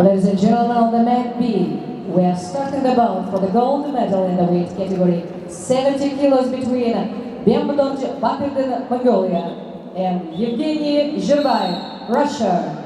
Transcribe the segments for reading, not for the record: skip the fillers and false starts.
Ladies and gentlemen, on the mat B, we are starting the bout for the gold medal in the weight category 70 kilos between Bembadonj Bakirden, Mongolia, and Yevgeny Zhirbayev, Russia.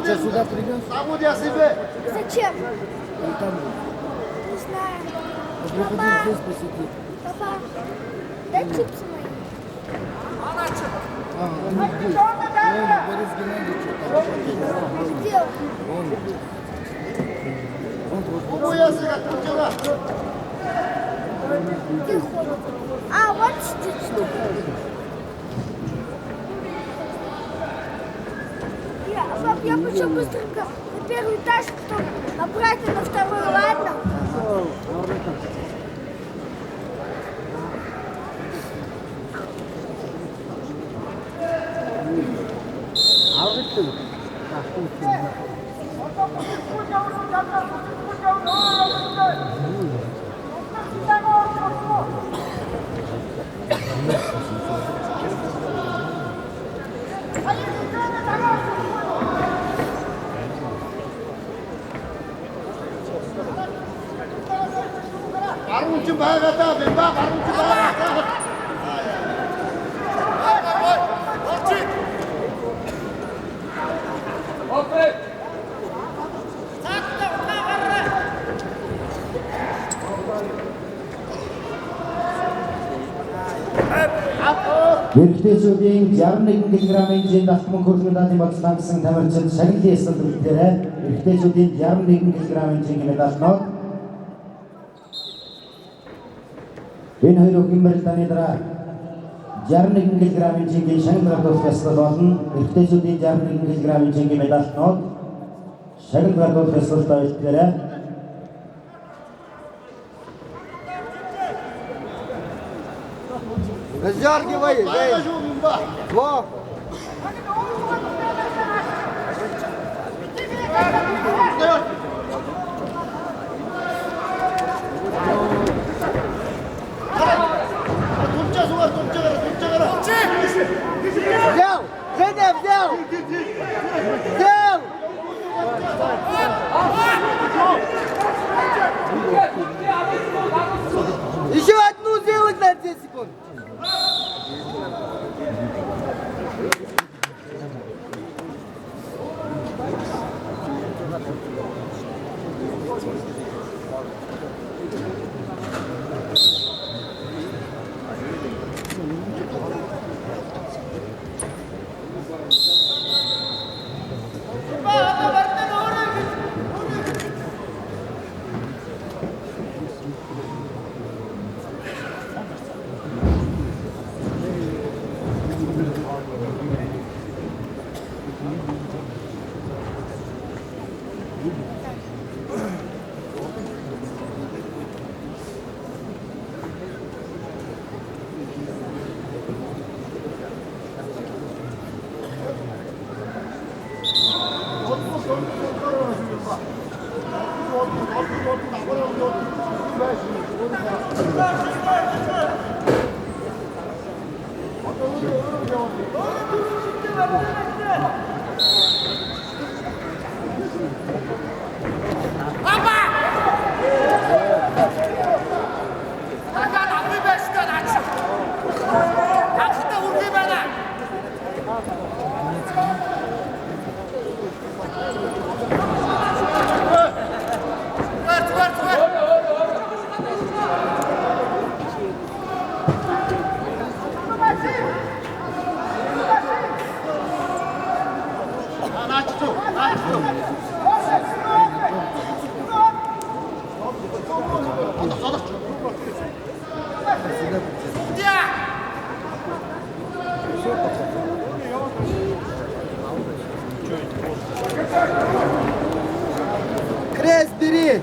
Ты сюда привез? Зачем? Там. Не знаю. Папа, здесь посиди. Папа, дай чипсы мои. Они здесь. Вон, Борис Геннадьевич. Где он? Вон. Вон вот. Где ходит? А, вот сидит. Пап, я пошел быстренько на первый этаж, потом обратно на второй, ладно? Эрэгтэйчүүдийн 61 кг-ийн хэмжээнд автомат хөргөн даалын боцлогдсон тамирчин Шагнали эсрэг бүлгээрээ эрэгтэйчүүдийн 61 кг-ийн хэмжээний медальнууд энэ хоёр хэмжээний дараа 61 кг-ийн хэмжээний Шагнали фестивал болон эрэгтэйчүүдийн 61 кг-ийн хэмжээний медальнууд Шагнали фестивал баярлалаа. Раздергивай, эй! Во! Взял! Женя, взял! Взял! Еще одну сделать на 10 секунд!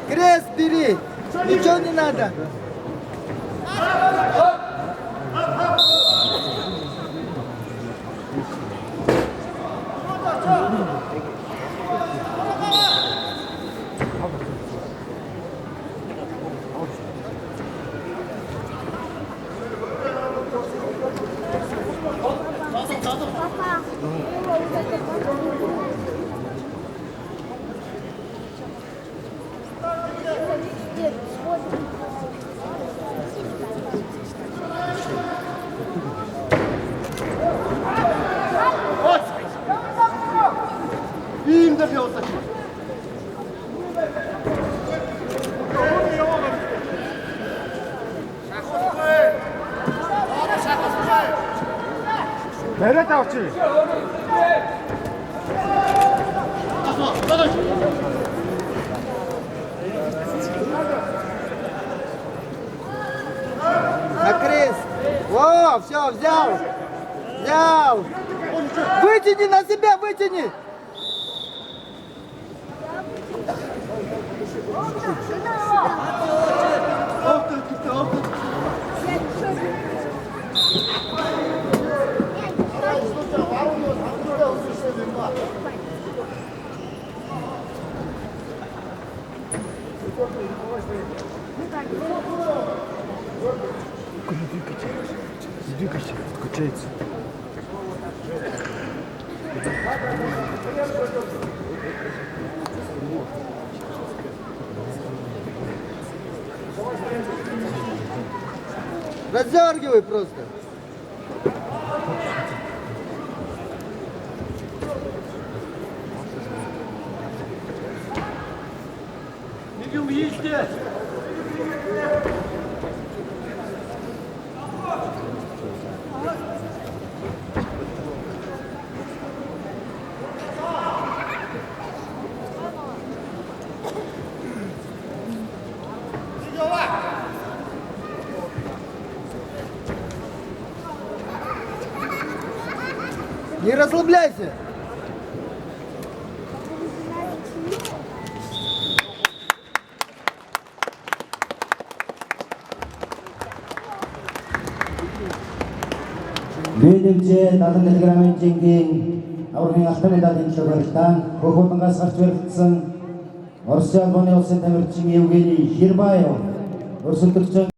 Крест бери. Ничего не надо. Папа. Им добился. Бэрээд авчи. На крест. Во, все, взял. Взял. Вытяни на себя, вытяни. Двигайся, качается. Раздергивай просто. Идем везде. Не расслабляйся. Бэлэмжээ 70 кг-ийн жингийн аврагын алтан медалийн шогоолтон хөхөөрнгаас гарч баригдсан Орос улсын тамирчин Евгений Хирбаев өрсөлдөгч